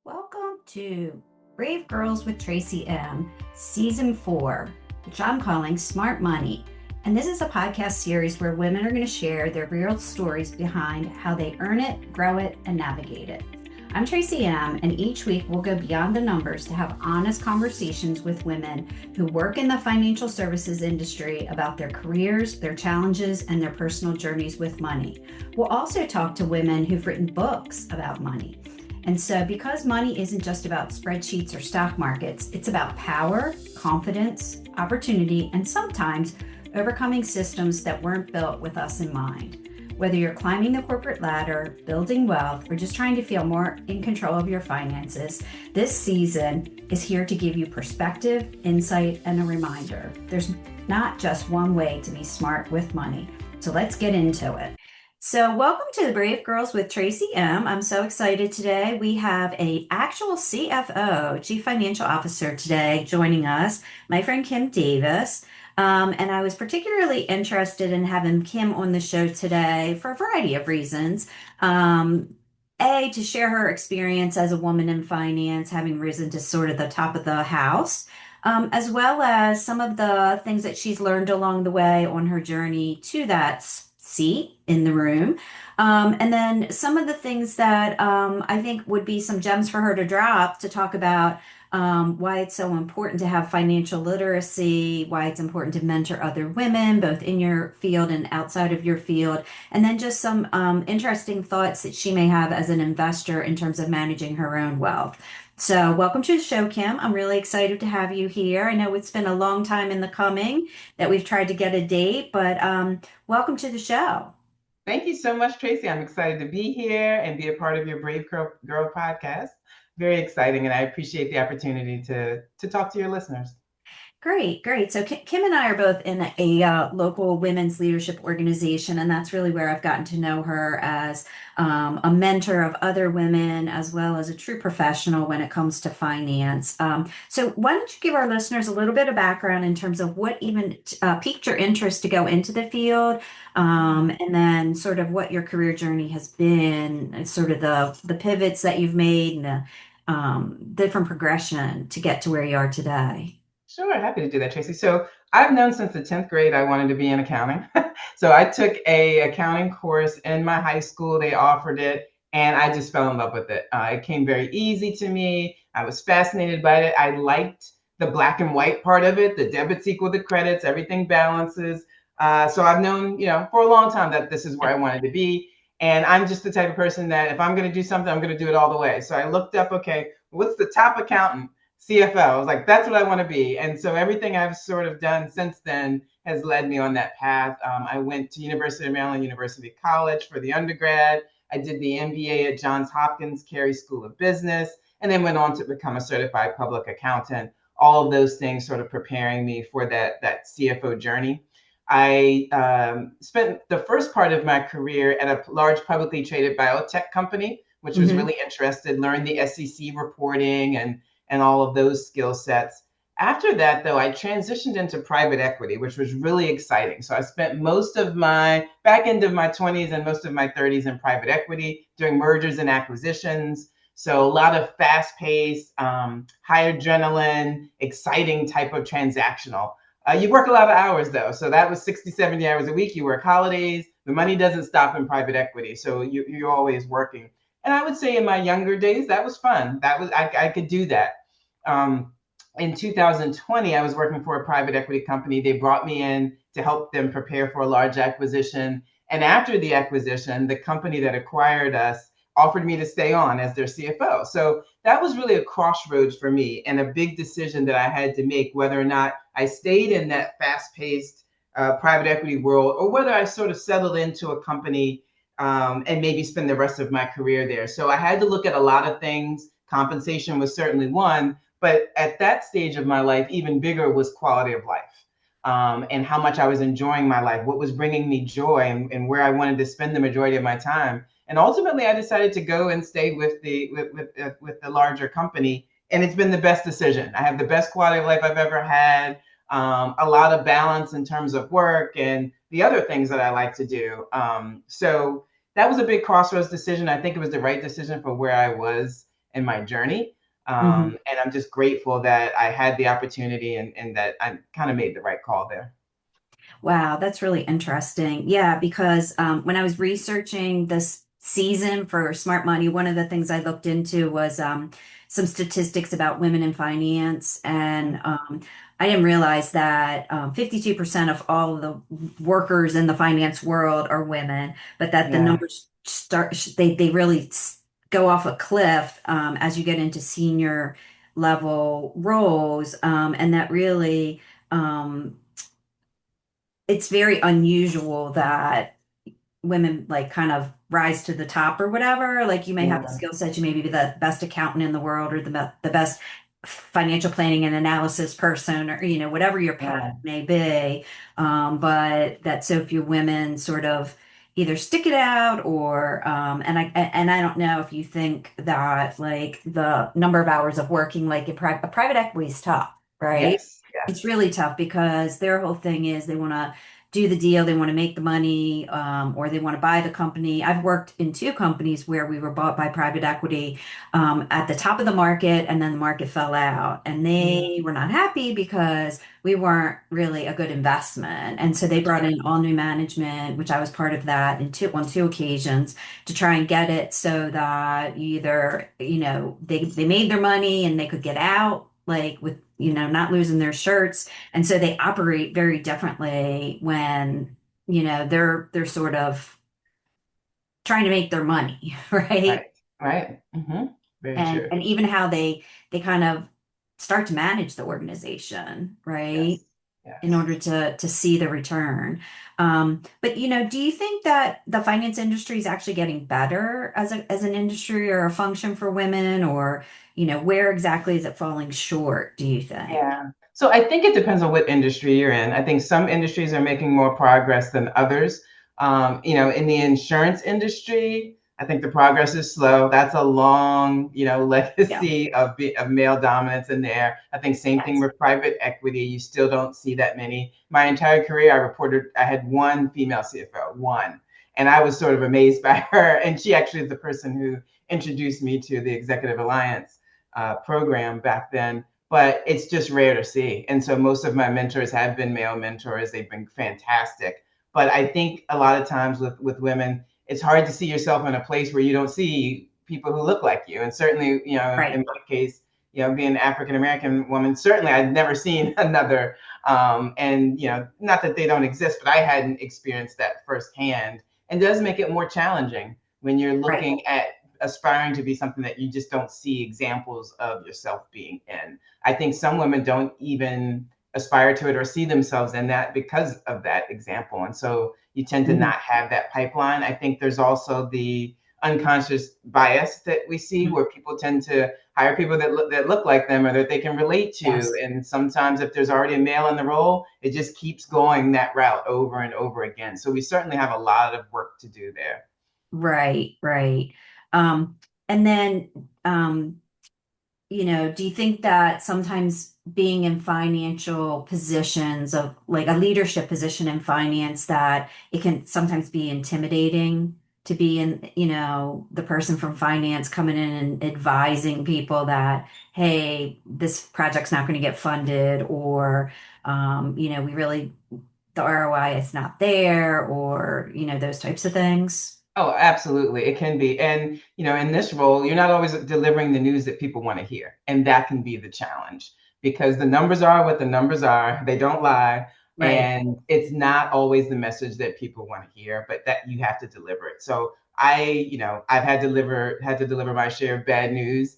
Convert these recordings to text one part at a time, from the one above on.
Welcome to Brave Girls with Tracy M, Season 4, which I'm calling Smart Money. And this is a podcast series where women are going to share their real stories behind how they earn it, grow it, and navigate it. I'm Tracy M, and each week we'll go beyond the numbers to have honest conversations with women who work in the financial services industry about their careers, their challenges, and their personal journeys with money. We'll also talk to women who've written books about money. And so, because money isn't just about spreadsheets or stock markets, it's about power, confidence, opportunity, and sometimes overcoming systems that weren't built with us in mind. Whether you're climbing the corporate ladder, building wealth, or just trying to feel more in control of your finances, this season is here to give you perspective, insight, and a reminder. There's not just one way to be smart with money. So let's get into it. So welcome to the Brave Girls with Tracy M. I'm so excited today. We have a actual CFO, Chief Financial Officer today joining us, my friend Kim Davis. And I was particularly interested in having Kim on the show today for a variety of reasons. To share her experience as a woman in finance, having risen to sort of the top of the house, as well as some of the things that she's learned along the way on her journey to that seat in the room. And then some of the things that I think would be some gems for her to drop to talk about why it's so important to have financial literacy, why it's important to mentor other women, both in your field and outside of your field, and then just some interesting thoughts that she may have as an investor in terms of managing her own wealth. So welcome to the show, Kim. I'm really excited to have you here. I know it's been a long time in the coming that we've tried to get a date, but welcome to the show. Thank you so much, Tracy. I'm excited to be here and be a part of your Brave Girl podcast. Very exciting, and I appreciate the opportunity to talk to your listeners. Great, great. So Kim and I are both in a local women's leadership organization, and that's really where I've gotten to know her as a mentor of other women, as well as a true professional when it comes to finance. So why don't you give our listeners a little bit of background in terms of what even piqued your interest to go into the field, and then sort of what your career journey has been, and sort of the pivots that you've made, and the different progression to get to where you are today. Sure, happy to do that, Tracy. So I've known since the 10th grade I wanted to be in accounting. So I took a accounting course in my high school. They offered it, and I just fell in love with it. It came very easy to me. I was fascinated by it. I liked the black and white part of it. The debits equal the credits. Everything balances. So I've known, for a long time that this is where I wanted to be. And I'm just the type of person that if I'm going to do something, I'm going to do it all the way. So I looked up, okay, what's the top accountant? CFO. I was like, that's what I want to be. And so everything I've sort of done since then has led me on that path. I went to University of Maryland, University College for the undergrad. I did the MBA at Johns Hopkins Carey School of Business, and then went on to become a certified public accountant. All of those things sort of preparing me for that CFO journey. I spent the first part of my career at a large publicly traded biotech company, which was really interested, learned the SEC reporting and all of those skill sets. After that, though, I transitioned into private equity, which was really exciting. So I spent most of my back end of my 20s and most of my 30s in private equity, doing mergers and acquisitions. So a lot of fast-paced, high adrenaline, exciting type of transactional. You work a lot of hours, though. So that was 60, 70 hours a week. You work holidays. The money doesn't stop in private equity. So you're always working. And I would say in my younger days, that was fun. I could do that. In 2020, I was working for a private equity company. They brought me in to help them prepare for a large acquisition. And after the acquisition, the company that acquired us offered me to stay on as their CFO. So that was really a crossroads for me and a big decision that I had to make, whether or not I stayed in that fast-paced private equity world or whether I sort of settled into a company and maybe spend the rest of my career there. So I had to look at a lot of things. Compensation was certainly one, but at that stage of my life, even bigger was quality of life, and how much I was enjoying my life, what was bringing me joy, and where I wanted to spend the majority of my time. And ultimately, I decided to go and stay with the larger company, and it's been the best decision. I have the best quality of life I've ever had. A lot of balance in terms of work and the other things that I like to do. So that was a big crossroads decision. I think it was the right decision for where I was in my journey. Hmm. And I'm just grateful that I had the opportunity and that I kind of made the right call there. Wow, that's really interesting. Yeah, because when I was researching this season for Smart Money, one of the things I looked into was some statistics about women in finance. And I didn't realize that 52% of all of the workers in the finance world are women, but that the Yeah, numbers they really go off a cliff as you get into senior level roles. And that really. It's very unusual that women like kind of rise to the top or whatever. Like you may have the yeah, skill set, you may be the best accountant in the world or the best financial planning and analysis person or whatever your path yeah, may be. But that so few women sort of either stick it out or and I don't know if you think that like the number of hours of working like in private equity is tough, right? yes, It's yes, really tough because their whole thing is they want to do the deal, they want to make the money, or they want to buy the company. I've worked in two companies where we were bought by private equity at the top of the market, and then the market fell out, and yeah, they were not happy because we weren't really a good investment. And so they that's brought right, in all new management, which I was part of that on two occasions to try and get it so that either, they made their money and they could get out, like with, not losing their shirts and so they operate very differently when, they're sort of trying to make their money, right? right, right. Very And true. and even how they kind of start to manage the organization, right? Yes, In yes. order to see the return. But do you think that the finance industry is actually getting better as an industry or a function for women, or where exactly is it falling short, do you think? Yeah. So I think it depends on what industry you're in. I think some industries are making more progress than others. In the insurance industry, I think the progress is slow. That's a long, Yeah. legacy of male dominance in there. I think same thing Yes. with private equity. You still don't see that many. My entire career, I had one female CFO, one. And I was sort of amazed by her. And she actually is the person who introduced me to the Executive Alliance program back then, but it's just rare to see. And so most of my mentors have been male mentors. They've been fantastic. But I think a lot of times with women, it's hard to see yourself in a place where you don't see people who look like you. And certainly, Right. in my case, being an African American woman, certainly I'd never seen another. And not that they don't exist, but I hadn't experienced that firsthand. And it does make it more challenging when you're Right. looking at aspiring to be something that you just don't see examples of yourself being in. I think some women don't even aspire to it or see themselves in that because of that example. And so you tend to not Mhm. have that pipeline. I think there's also the unconscious bias that we see Mhm. where people tend to hire people that look like them or that they can relate to. Yes. And sometimes if there's already a male in the role, it just keeps going that route over and over again. So we certainly have a lot of work to do there. Right, right. Um, and then, do you think that sometimes being in financial positions of like a leadership position in finance, that it can sometimes be intimidating to be in, the person from finance coming in and advising people that, hey, this project's not going to get funded, or, we really, the ROI is not there, or, those types of things? Oh, absolutely. It can be. And, in this role, you're not always delivering the news that people want to hear. And that can be the challenge because the numbers are what the numbers are. They don't lie. Right. And it's not always the message that people want to hear, but that you have to deliver it. So I've had to deliver my share of bad news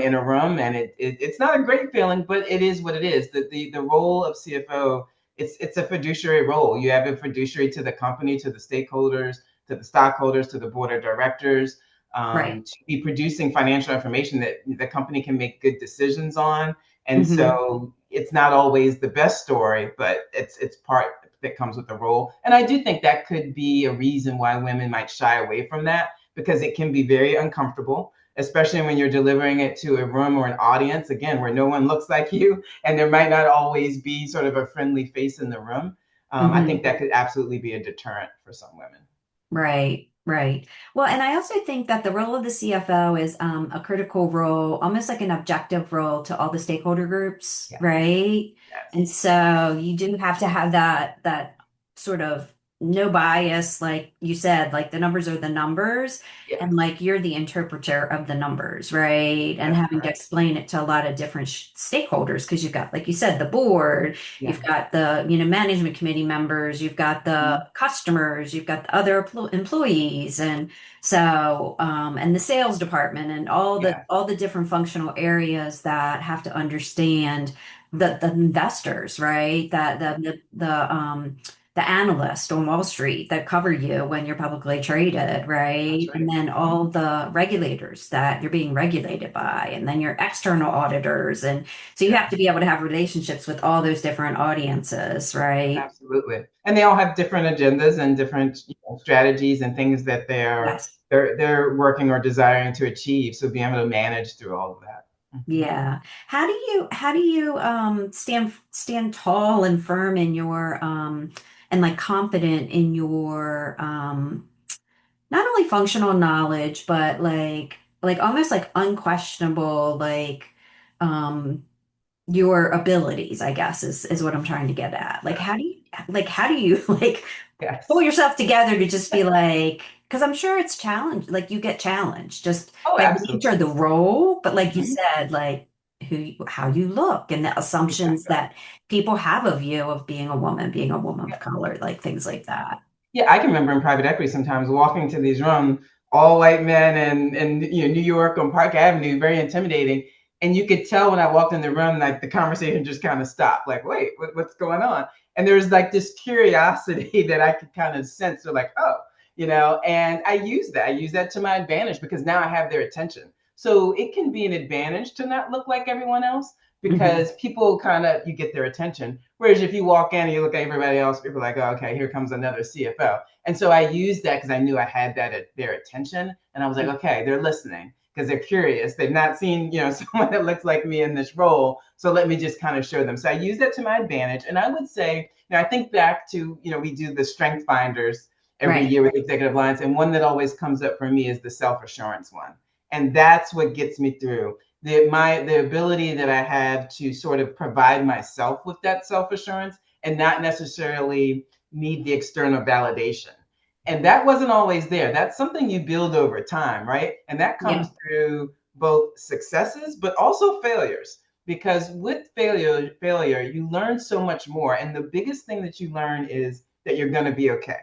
in a room, and it's not a great feeling, but it is what it is. The role of CFO, it's a fiduciary role. You have a fiduciary to the company, to the stakeholders, to the stockholders, to the board of directors, Right. to be producing financial information that the company can make good decisions on. And Hmm. so it's not always the best story, but it's part that comes with the role. And I do think that could be a reason why women might shy away from that because it can be very uncomfortable, especially when you're delivering it to a room or an audience, again, where no one looks like you, and there might not always be sort of a friendly face in the room. I Hmm. think that could absolutely be a deterrent for some women. Right, Right. Well, and I also think that the role of the CFO is a critical role, almost like an objective role to all the stakeholder groups, Yes, right? yes, And so you do have to have that sort of no bias, like you said, like the numbers are the numbers, and yes, like you're the interpreter of the numbers, right? And that's having to correct. explain it to a lot of different stakeholders, because you've got, like you said, the board. You've Yes. got the, management committee members, you've got the Mhm. customers, you've got the other employees, and so and the sales department and Yes, all the different functional areas that have to understand the investors, right? That yes, the analyst on Wall Street that cover you when you're publicly traded, that's right? And right. then Mhm. all the regulators that you're being regulated by, and then your external auditors, and so you have to Yes. be able to have relationships with all those different audiences, right? Absolutely. And they all have different agendas and different, strategies and things that Yes. they're working or desiring to achieve. So being able to manage through all of that. Mhm. Yeah. How do you stand tall and firm in your and like confident in your not only functional knowledge, but like almost like unquestionable um your abilities, I guess is what I'm trying to get at. How do you like pull Yes. yourself together to just be like, because I'm sure it's challenge, like you get challenged just Oh, by the nature of absolutely. the role, but like you Mhm. said, like how you look and the assumptions Exactly. that people have of you of being a woman of color, like things like that. Yeah, I can remember in private equity sometimes walking to these rooms, all white men and New York on Park Avenue, very intimidating. And you could tell when I walked in the room, like the conversation just kind of stopped. Like, wait, what's going on? And there's like this curiosity that I could kind of sense. So like, oh, and I use that. I use that to my advantage because now I have their attention. So it can be an advantage to not look like everyone else Hmm. because people kind of you get their attention. Whereas if you walk in and you look at everybody else, people are like, oh, okay, here comes another CFO. And so I used that because I knew I had that at their attention, and I was like, okay, they're listening because they're curious. They've not seen someone that looks like me in this role, so let me just kind of show them. So I use that to my advantage, and I would say, I think back to we do the strength finders every Right. year with executive lines, and one that always comes up for me is the self assurance one, and that's what gets me through the ability that I have to sort of provide myself with that self assurance and not necessarily need the external validation. And that wasn't always there. That's something you build over time, right? And that Yeah. comes through both successes but also failures. Because with failure, you learn so much more. And the biggest thing that you learn is that you're going to be okay,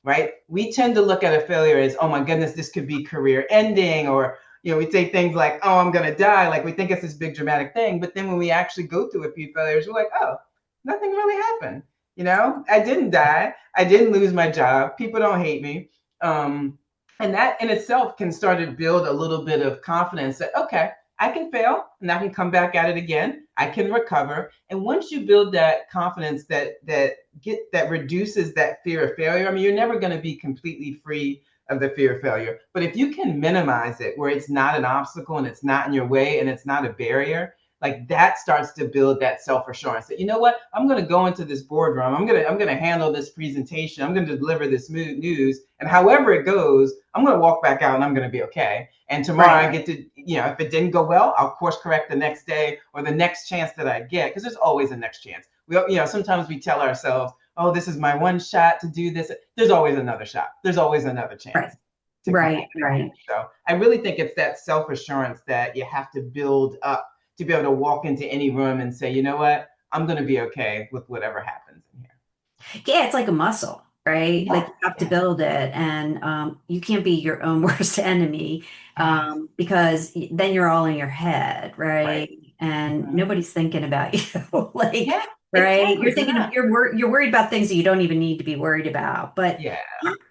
right? We tend to look at a failure as, oh my goodness, this could be career ending, or we say things like, oh, I'm gonna die. Like we think it's this big dramatic thing, but then when we actually go through a few failures, we're like, oh, nothing really happened. I didn't die. I didn't lose my job. People don't hate me. Um, and that in itself can start to build a little bit of confidence that, okay, I can fail and I can come back at it again. I can recover. And once you build that confidence that reduces that fear of failure, I mean, you're never going to be completely free of the fear of failure. But if you can minimize it where it's not an obstacle and it's not in your way and it's not a barrier, like that starts to build that self-assurance that, you know what, I'm going to go into this boardroom. I'm going to handle this presentation. I'm going to deliver this news. And however it goes, I'm going to walk back out and I'm going to be okay. And tomorrow I Right. get to, if it didn't go well, I'll course correct the next day or the next chance that I get, because there's always a next chance. Sometimes we tell ourselves, oh, this is my one shot to do this. There's always another shot. There's always another Right. chance to come Right. at it again. Right. So I really think it's that self assurance that you have to build up to be able to walk into any room and say, you know what, I'm going to be okay with whatever happens in here. Yeah, it's like a muscle, right? Like Yes, you have to yes, build it, and you can't be your own worst enemy yes. because then you're all in your head, Right. right? And Mhm. nobody's thinking about you, like, Yeah, right? exactly. You're You're thinking not. you're worried about things that you don't even need to be worried about. But Yeah.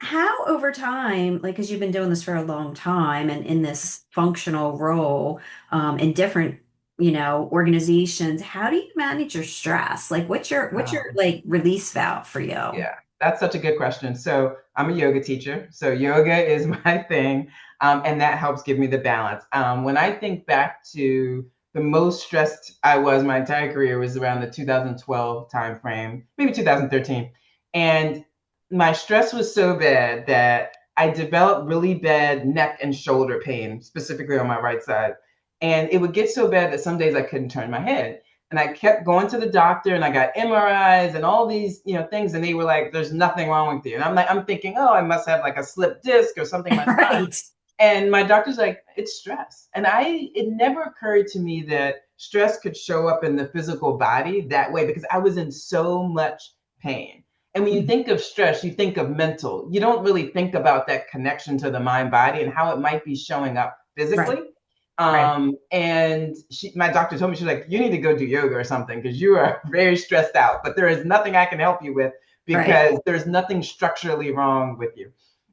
how over time, like, because you've been doing this for a long time and in this functional role in different organizations, how do you manage your stress? Like what's your Um, like release valve for you? Yeah, that's such a good question. So I'm a yoga teacher. So yoga is my thing, and that helps give me the balance. When I think back to the most stressed I was my entire career was around the 2012 timeframe, maybe 2013, and my stress was so bad that I developed really bad neck and shoulder pain, specifically on my right side. And it would get so bad that some days I couldn't turn my head. And I kept going to the doctor and I got MRIs and all these, things. And they were like, there's nothing wrong with you. And I'm thinking, oh, I must have like a slipped disc or something in my spine. Right. And my doctor's like, it's stress. And it never occurred to me that stress could show up in the physical body that way because I was in so much pain. And when you think of stress, you think of mental. You don't really think about that connection to the mind body and how it might be showing up Right. physically. Right. And my doctor told me, she's like, you need to go do yoga or something because you are very stressed out, but there is nothing I can help you with Right. because there's nothing structurally wrong with you.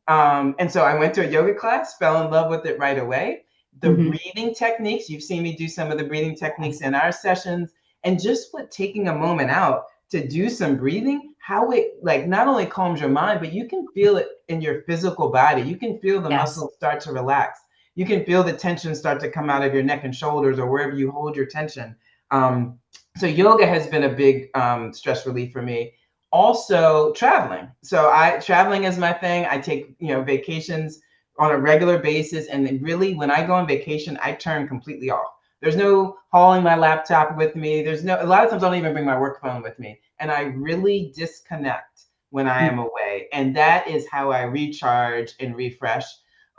And so I went to a yoga class, fell in love with it right away. The Hmm. breathing techniques, you've seen me do some of the breathing techniques Yes. in our sessions, and just what taking a moment out to do some breathing, how it like not only calms your mind, but you can feel it in your physical body. You can feel the Yes. muscles start to relax. You can feel the tension start to come out of your neck and shoulders or wherever you hold your tension. Um, so yoga has been a big stress relief for me. Also traveling. So traveling is my thing. I take, vacations on a regular basis. And really when I go on vacation, I turn completely off. There's no hauling my laptop with me. A lot of times I don't even bring my work phone with me. And I really disconnect when I am away. And that is how I recharge and refresh.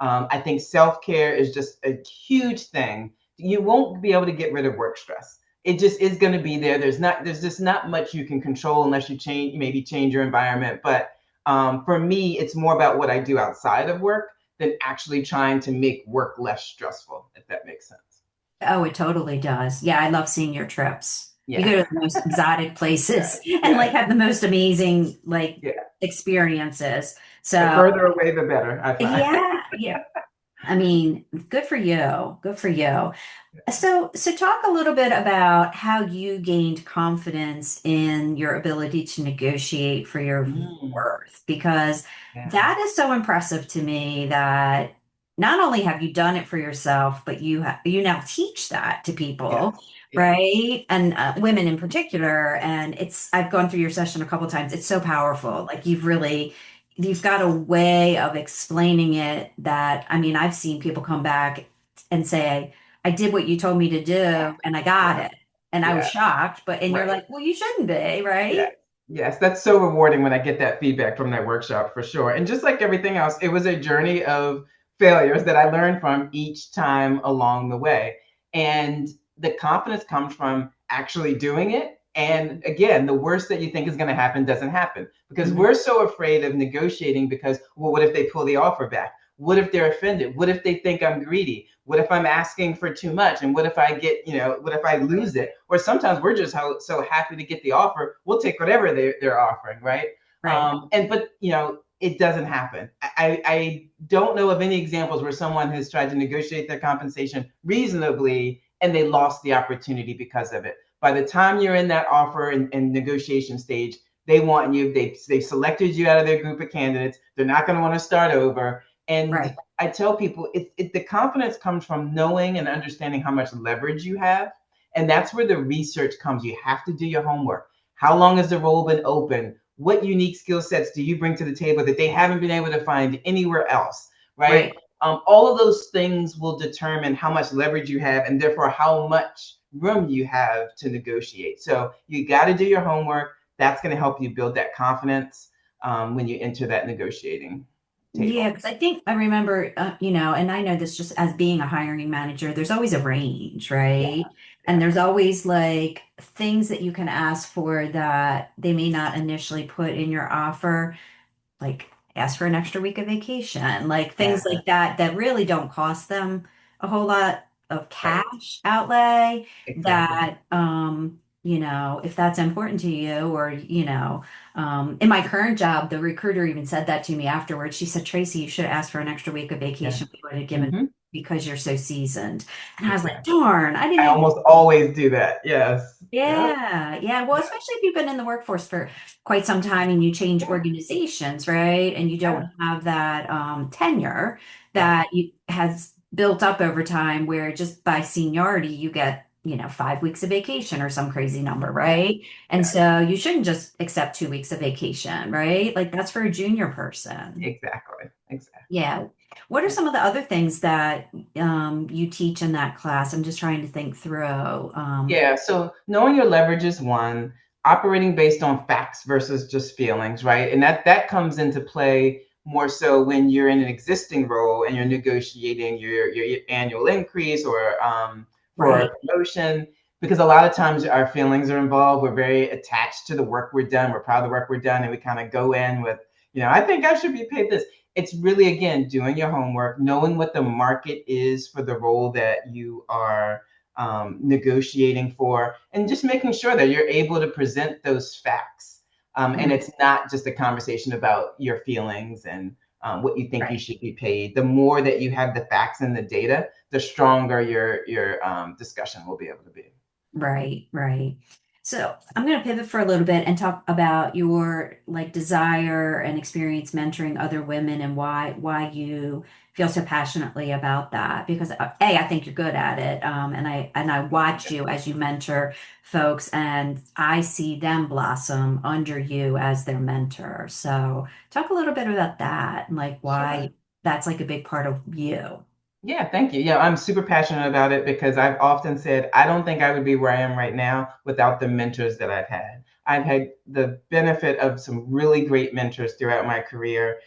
I think self-care is just a huge thing. You won't be able to get rid of work stress. It just is going to be there. There's just not much you can control unless you maybe change your environment. But for me, it's more about what I do outside of work than actually trying to make work less stressful, if that makes sense. Oh, it totally does. Yeah, I love seeing your trips. You Yeah. go to the most exotic Yes. places and like Yes. have the most amazing Yeah. experiences. The So, further away, the better, I find. yeah, yeah. I mean, good for you. Good for you. So talk a little bit about how you gained confidence in your ability to negotiate for your Mm, worth, because yeah. that is so impressive to me that not only have you done it for yourself, but you now teach that to people, Yes. Yes. right? And women in particular. And I've gone through your session a couple times. It's so powerful. Like you've got a way of explaining it that, I mean, I've seen people come back and say, I did what you told me to Yeah. do and I got Yeah. it. And I was Yeah. shocked, and you're Right. like, well, you shouldn't be, Yes. right? Yes, that's so rewarding when I get that feedback from that workshop for sure. And just like everything else, it was a journey of failures that I learned from each time along the way. And the confidence comes from actually doing it. And again, the worst that you think is going to happen doesn't happen because Mhm. we're so afraid of negotiating because, well, what if they pull the offer back? What if they're offended? What if they think I'm greedy? What if I'm asking for too much? And what if I get, what if I lose it? Or sometimes we're just so happy to get the offer, we'll take whatever they're offering, right? Right, But it doesn't happen. I don't know of any examples where someone has tried to negotiate their compensation reasonably and they lost the opportunity because of it. By the time you're in that offer and negotiation stage, they want you. They've selected you out of their group of candidates. They're not going to want to start over. And right, I tell people the confidence comes from knowing and understanding how much leverage you have. And that's where the research comes. You have to do your homework. How long has the role been open? What unique skill sets do you bring to the table that they haven't been able to find anywhere else? Right? right. All of those things will determine how much leverage you have and therefore how much room you have to negotiate. So you got to do your homework. That's going to help you build that confidence when you enter that negotiating Yeah, table. because I think I remember, and I know this just as being a hiring manager, there's always a range, Yeah. right? And Yeah. there's always like things that you can ask for that they may not initially put in your offer, like ask for an extra week of vacation, like things Yeah. like that that really don't cost them a whole lot of Right. cash outlay Exactly. that if that's important to you or in my current job, the recruiter even said that to me afterwards. She said, Tracy, you should have asked for an extra week of Yeah. vacation we would have given Hmm. because you're so seasoned. And I was like, Exactly. darn, I didn't I even. almost always do that. Yes. Yep. Yeah, yeah. Well, Yeah. especially if you've been in the workforce for quite some time and you change Yeah. organizations, right? And you don't Yeah. have that tenure Right. that you has built up over time where just by seniority you get 5 weeks of vacation or some crazy number, Yeah, right? And exactly. so you shouldn't just accept 2 weeks of vacation, right? Like that's for a junior person. Exactly. Exactly. Yeah. What are Yeah. some of the other things that you teach in that class? I'm just trying to think through. Yeah, so knowing your leverage is one, operating based on facts versus just feelings, right? And that comes into play more so when you're in an existing role and you're negotiating your annual increase or for Right, a promotion, because a lot of times our feelings are involved. We're very attached to the work we're done. We're proud of the work we're done, and we kind of go in with, I think I should be paid this. It's really again doing your homework, knowing what the market is for the role that you are negotiating for, and just making sure that you're able to present those facts. And mm, it's not just a conversation about your feelings and what you think you right. should be paid. The more that you have the facts and the data, the stronger your discussion will be able to be. Right, right. So I'm going to pivot for a little bit and talk about your like desire and experience mentoring other women and why you feel so passionately about that. Because I think you're good at it, and I watch you as you mentor folks, and I see them blossom under you as their mentor. So talk a little bit about that and like Sure. why that's like a big part of you. Yeah, thank you. Yeah, I'm super passionate about it because I've often said I don't think I would be where I am right now without the mentors that I've had. I've had the benefit of some really great mentors throughout my career,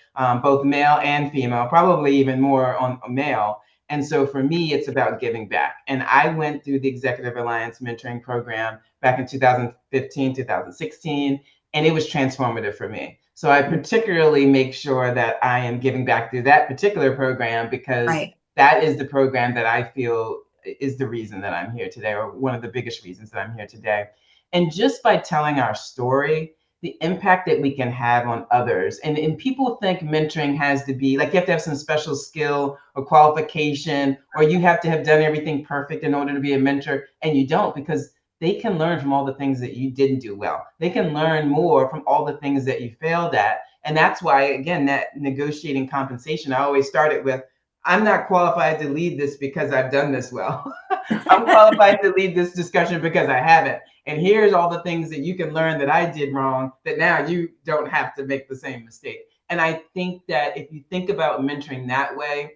both male and female, probably even more on male. And so for me, it's about giving back. And I went through the Executive Alliance Mentoring Program back in 2015, 2016, and it was transformative for me. So I particularly make sure that I am giving back through that particular program because Right. that is the program that I feel is the reason that I'm here today, or one of the biggest reasons that I'm here today. And just by telling our story, the impact that we can have on others. And people think mentoring has to be like you have to have some special skill or qualification, or you have to have done everything perfect in order to be a mentor. And you don't, because they can learn from all the things that you didn't do well. They can learn more from all the things that you failed at. And that's why, again, that negotiating compensation, I always started with I'm not qualified to lead this because I've done this well. I'm qualified to lead this discussion because I haven't. And here's all the things that you can learn that I did wrong that now you don't have to make the same mistake. And I think that if you think about mentoring that way,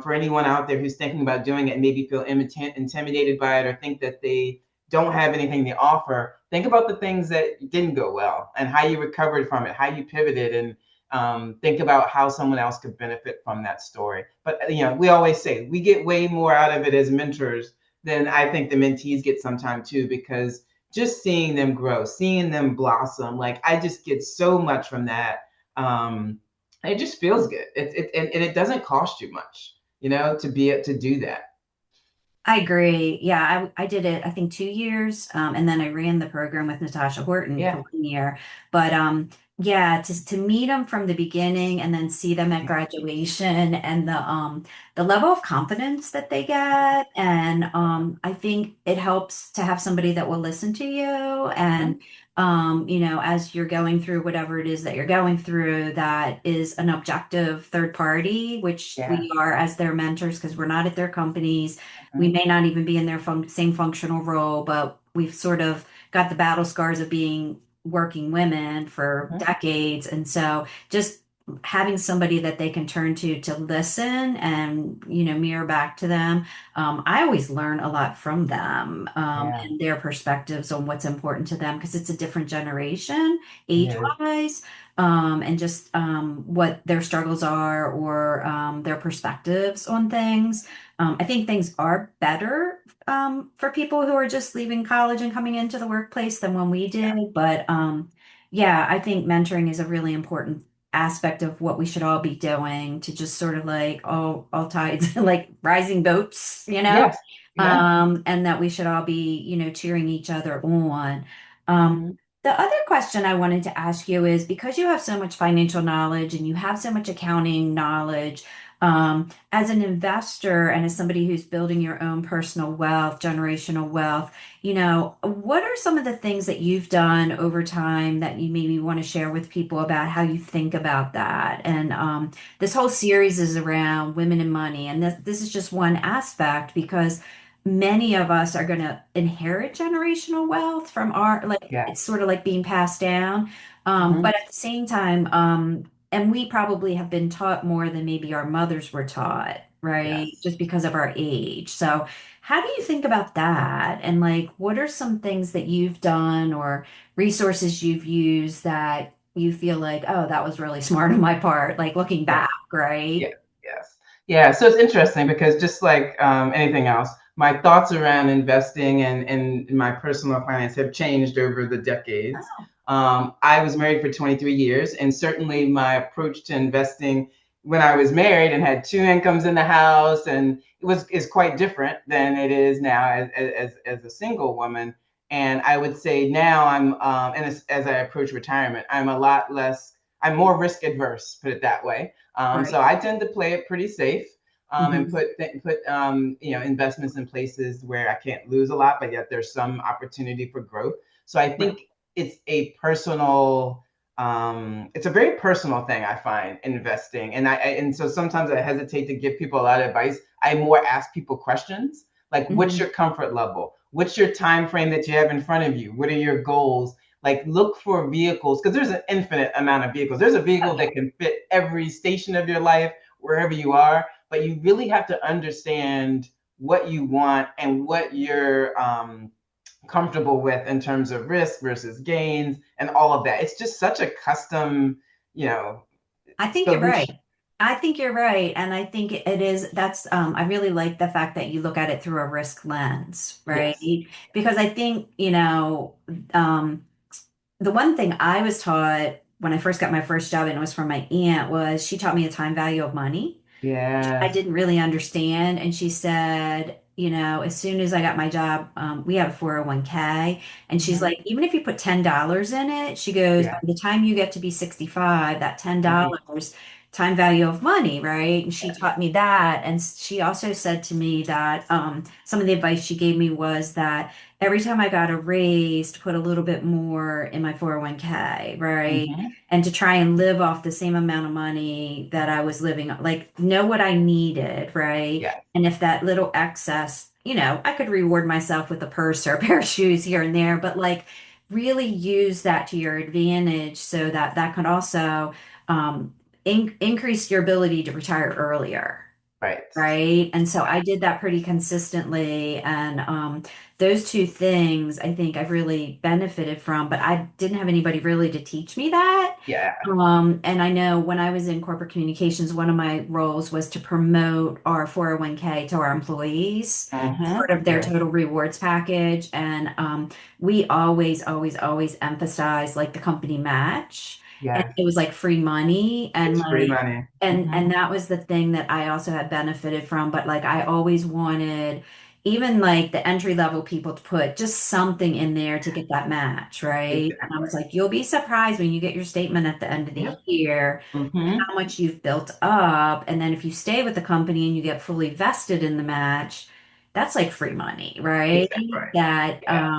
for anyone out there who's thinking about doing it and maybe feel intimidated by it or think that they don't have anything to offer, think about the things that didn't go well and how you recovered from it, how you pivoted, and think about how someone else could benefit from that story. But we always say we get way more out of it as mentors than I think the mentees get sometimes too, because just seeing them grow, seeing them blossom, like I just get so much from that. It just feels good. And it doesn't cost you much, to be able to do that. I agree. Yeah, I did it, I think 2 years. And then I ran the program with Natasha Horton for Yeah. 1 year. But yeah, to meet them from the beginning and then see them at graduation and the level of confidence that they get. And I think it helps to have somebody that will listen to you and as you're going through whatever it is that you're going through, that is an objective third party, which Yeah. we are as their mentors because we're not at their companies. We Mhm. may not even be in their same functional role, but we've sort of got the battle scars of being working women for Mhm. decades. And so just having somebody that they can turn to listen and, mirror back to them. I always learn a lot from them Yeah. and their perspectives on what's important to them because it's a different generation, It is. age-wise, and just what their struggles are or their perspectives on things. I think things are better for people who are just leaving college and coming into the workplace than when we Yeah. did. But yeah, I think mentoring is a really important aspect of what we should all be doing to just sort of like all tides like rising boats, Yes. Yeah. and that we should all be, cheering each other on. Um, Mhm. the other question I wanted to ask you is because you have so much financial knowledge and you have so much accounting knowledge, as an investor and as somebody who's building your own personal wealth, generational wealth, what are some of the things that you've done over time that you maybe want to share with people about how you think about that? And this whole series is around women and money, and this is just one aspect because many of us are going to inherit generational wealth from our, like, Yeah. it's sort of like being passed down. Hmm. But at the same time, and we probably have been taught more than maybe our mothers were taught, right? Yes. Just because of our age. So, how do you think about that? And like, what are some things that you've done or resources you've used that you feel like, oh, that was really smart on my part, like looking Yeah. back, right? Yeah, yes. Yeah, so it's interesting because just like anything else, my thoughts around investing and my personal finance have changed over the decades. Oh, I was married for 23 years, and certainly my approach to investing when I was married and had two incomes in the house, and it was is quite different than it is now as a single woman. And I would say now and as I approach retirement, I'm a lot less, I'm more risk adverse, put it that way. So right. I tend to play it pretty safe and Hmm. put investments in places where I can't lose a lot, but yet there's some opportunity for growth. So I Right. think it's a very personal thing I find investing, and so sometimes I hesitate to give people a lot of advice. I more ask people questions like, what's Hmm. your comfort level? What's your time frame that you have in front of you? What are your goals? Like, look for vehicles because there's an infinite amount of vehicles. There's a Oh, vehicle yeah. that can fit every station of your life, wherever you are, but you really have to understand what you want and what you're comfortable with in terms of risk versus gains and all of that. It's just such a custom, you know, I think you're right. solution. I think you're right. And I think it is, I really like the fact that you look at it through a risk lens, right? Yes. Because I think, um, the one thing I was taught when I first got my first job, and it was from my aunt, was she taught me a time value of money. I Yes. didn't really understand. And she said, as soon as I got my job, we had a 401k. And she's Mm-hmm. like, even if you put $10 in it, she goes, by Yeah. the time you get to be 65, that Mm-hmm. $10, time value of money, right? And she Yes. taught me that. And she also said to me that some of the advice she gave me was that every time I got a raise, to put a little bit more in my 401k, right? Mm-hmm. And to try and live off the same amount of money that I was living on, like know what I needed, right? Yes. And if that little excess, I could reward myself with a purse or a pair of shoes here and there, but like really use that to your advantage so that that could also um, increase your ability to retire earlier. Right. Right. And so Yeah. I did that pretty consistently. And those two things I think I've really benefited from, but I didn't have anybody really to teach me that. Yeah. And I know when I was in corporate communications, one of my roles was to promote our 401k to our employees as Mm-hmm. part of their Yes. total rewards package. And we always, always, always emphasize like the company match. And Yes. it was like free money and It's free like money. and Mm-hmm. that was the thing that I also had benefited from, but like I always wanted even like the entry level people to put just something in there to get that match, right? And I Exactly. was like, you'll be surprised when you get your statement at the end of the Yep. year Mm-hmm. how much you've built up. And then if you stay with the company and you get fully vested in the match, that's like free money, right? Exactly. That Yeah.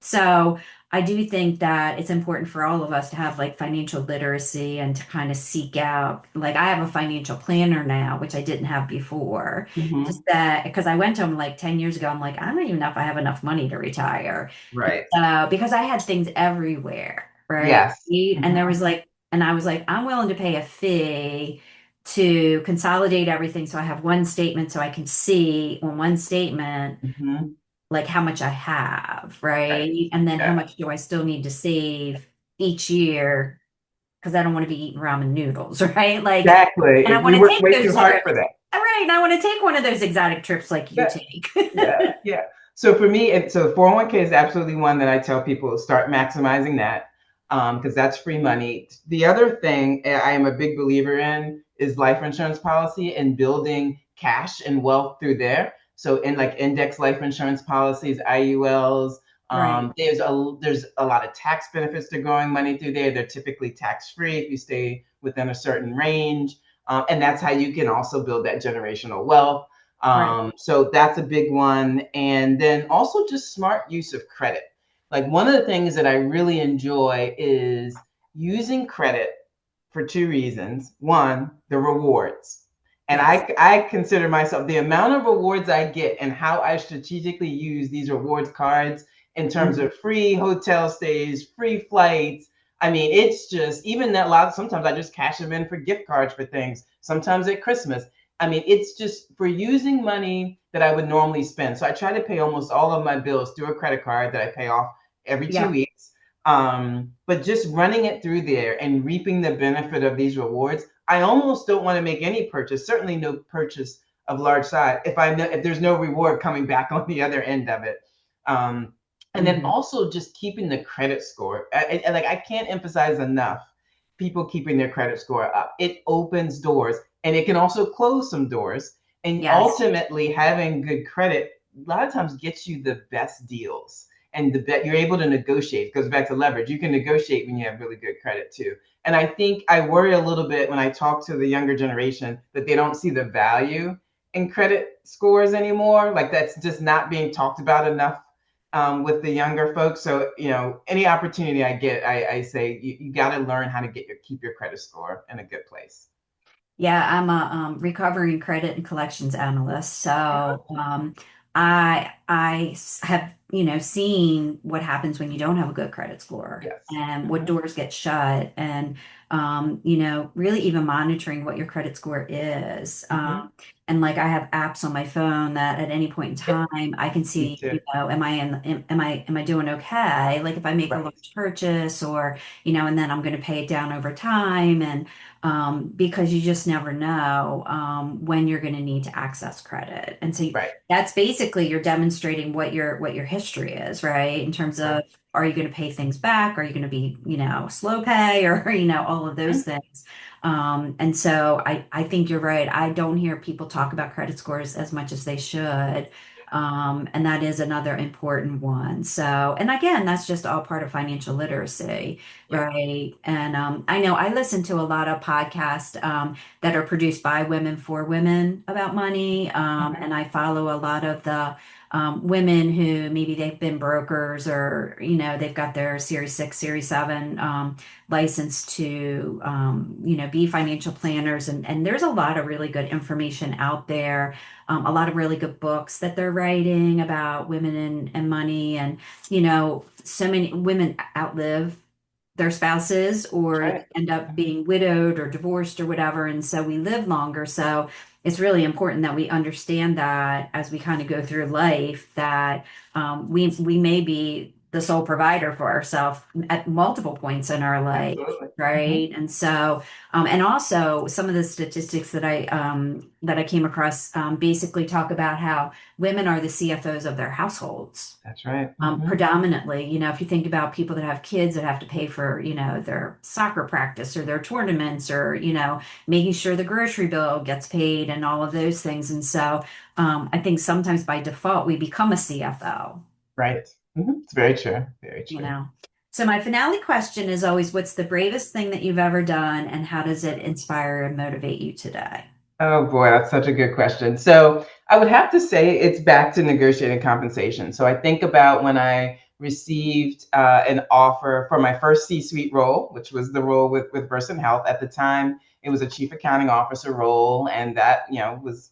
so I do think that it's important for all of us to have like financial literacy and to kind of seek out, like I have a financial planner now, which I didn't have before. Just Mm-hmm. that because I went to him like 10 years ago, I'm like, I don't even know if I have enough money to retire. And Right. so because I had things everywhere, right? Yes. And there Mm-hmm. was like, and I was like, I'm willing to pay a fee to consolidate everything so I have one statement so I can see on one statement Mm-hmm. like how much I have, Right. right? And then how Yeah. much do I still need to save each year because I don't want to be eating ramen noodles, right? Like, Exactly. and I If we want to work take way too those hard trips. for that. All right, and I want to take one of those exotic trips like you Yeah. take. Yeah, yeah. So for me, so 401k is absolutely one that I tell people to start maximizing that because that's free money. The other thing I am a big believer in is life insurance policy and building cash and wealth through there. So in like index life insurance policies, IULs, Right, there's a lot of tax benefits to growing money through there. They're typically tax free if you stay within a certain range, and that's how you can also build that generational wealth. right, So that's a big one. And then also just smart use of credit. Like one of the things that I really enjoy is using credit for two reasons. One, the rewards. And Yes. I consider myself the amount of rewards I get and how I strategically use these rewards cards in terms Mhm. of free hotel stays, free flights. I mean, it's just even that lot. Sometimes I just cash them in for gift cards for things. Sometimes at Christmas. I mean, it's just for using money that I would normally spend. So I try to pay almost all of my bills through a credit card that I pay off every two Yeah. weeks. But just running it through there and reaping the benefit of these rewards, I almost don't want to make any purchase, certainly no purchase of large size, if I know if there's no reward coming back on the other end of it. Um, and then Hmm. also just keeping the credit score. Like I can't emphasize enough people keeping their credit score up. It opens doors and it can also close some doors. And Yes. ultimately, having good credit a lot of times gets you the best deals and the bet you're able to negotiate. It goes back to leverage. You can negotiate when you have really good credit too. And I think I worry a little bit when I talk to the younger generation that they don't see the value in credit scores anymore. Like that's just not being talked about enough with the younger folks. So, any opportunity I get, I say you got to learn how to keep your credit score in a good place. Yeah, I'm a recovering credit and collections analyst. So I have, seen what happens when you don't have a good credit score Yes. and what Hmm. doors get shut and really even monitoring what your credit score is. Hmm. And like I have apps on my phone that at any point in Yep. time I can Me see, too. am I doing okay? Like if I make a Right. large purchase or, and then I'm going to pay it down over time and because you just never know when you're going to need to access credit. And so Right. that's basically you're demonstrating what your history is, right? In terms Right. of are you going to pay things back? Are you going to be, slow pay or, all of those Mhm. things. And so I think you're right. I don't hear people talk about credit scores as much as they should. And that is another important one. So, and again, that's just all part of financial literacy. Yeah. Right. And I know I listen to a lot of podcasts that are produced by women for women about money. Hmm. And I follow a lot of the women who maybe they've been brokers or, they've got their Series 6, Series 7 license to, be financial planners. And there's a lot of really good information out there, a lot of really good books that they're writing about women and money. And, so many women outlive their spouses That's or right. end up Mhm. being widowed or divorced or whatever. And so we live longer. So it's really important that we understand that as we kind of go through life, that we may be the sole provider for ourselves at multiple points in our life. Absolutely. Hmm. Right. And so, and also some of the statistics that I came across basically talk about how women are the CFOs of their households That's right. Hmm. predominantly. If you think about people that have kids that have to pay for, their soccer practice or their tournaments or, making sure the grocery bill gets paid and all of those things. And so I think sometimes by default we become a CFO, Right. It's very true. Very you true. know. So my finale question is always, what's the bravest thing that you've ever done and how does it inspire and motivate you today? Oh boy, that's such a good question. So I would have to say it's back to negotiating compensation. So I think about when I received an offer for my first C-suite role, which was the role with Versant Health. At the time, it was a chief accounting officer role, and that was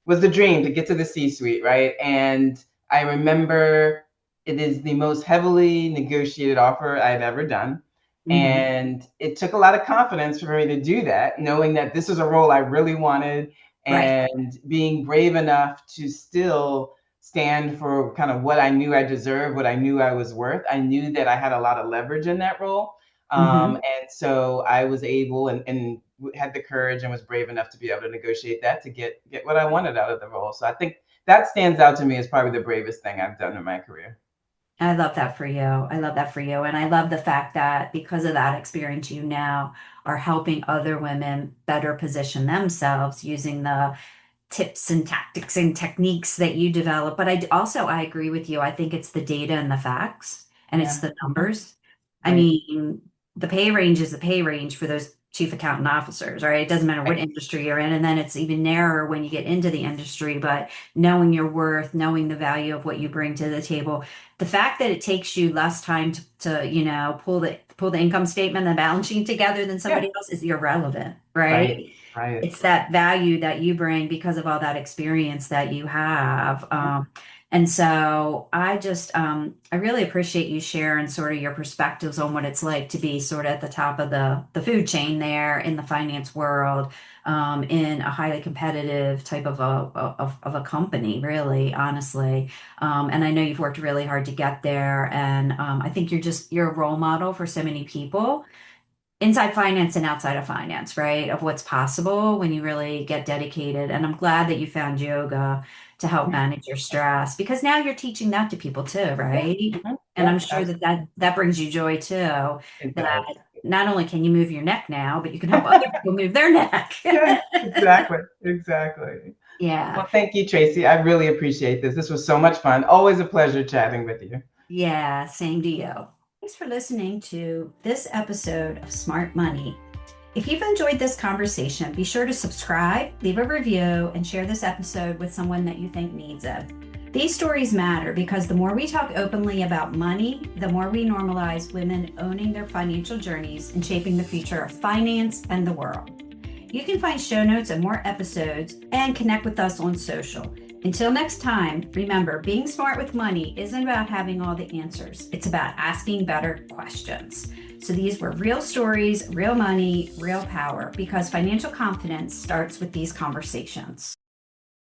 the dream to get to the C-suite, right? And I remember it is the most heavily negotiated offer I've ever done. Hmm. And it took a lot of confidence for me to do that, knowing that this is a role I really wanted Right. and being brave enough to still stand for kind of what I knew I deserved, what I knew I was worth. I knew that I had a lot of leverage in that role. Hmm. And so I was able and had the courage and was brave enough to be able to negotiate that to get what I wanted out of the role. So I think that stands out to me as probably the bravest thing I've done in my career. I love that for you. I love that for you. And I love the fact that because of that experience, you now are helping other women better position themselves using the tips and tactics and techniques that you develop. But I agree with you. I think it's the data and the facts and it's Yeah. the Hmm. numbers. I Right. mean, the pay range is the pay range for those chief accountant officers, right? It doesn't matter what Right. industry you're in. And then it's even narrower when you get into the industry, but knowing your worth, knowing the value of what you bring to the table, the fact that it takes you less time to pull the income statement and the balance sheet together than Yeah. somebody else is irrelevant, right? Right. Right. it's that value that you bring because of all that experience that you have. And so I really appreciate you sharing sort of your perspectives on what it's like to be sort of at the top of the food chain there in the finance world, in a highly competitive type of a company, really, honestly. And I know you've worked really hard to get there. And I think you're a role model for so many people inside finance and outside of finance, right? Of what's possible when you really get dedicated. And I'm glad that you found yoga to help manage your stress because now you're teaching that to people too, Yeah. right? And I'm Yeah, sure that absolutely. that brings you joy too, It that does. not only can you move your neck now, but you can help other people move their neck. Yeah, exactly. Exactly. Yeah. Well, thank you, Tracy. I really appreciate this. This was so much fun. Always a pleasure chatting with you. Yeah, same to you. Thanks for listening to this episode of Smart Money. If you've enjoyed this conversation, be sure to subscribe, leave a review, and share this episode with someone that you think needs it. These stories matter because the more we talk openly about money, the more we normalize women owning their financial journeys and shaping the future of finance and the world. You can find show notes and more episodes and connect with us on social. Until next time, remember, being smart with money isn't about having all the answers. It's about asking better questions. So these were real stories, real money, real power, because financial confidence starts with these conversations.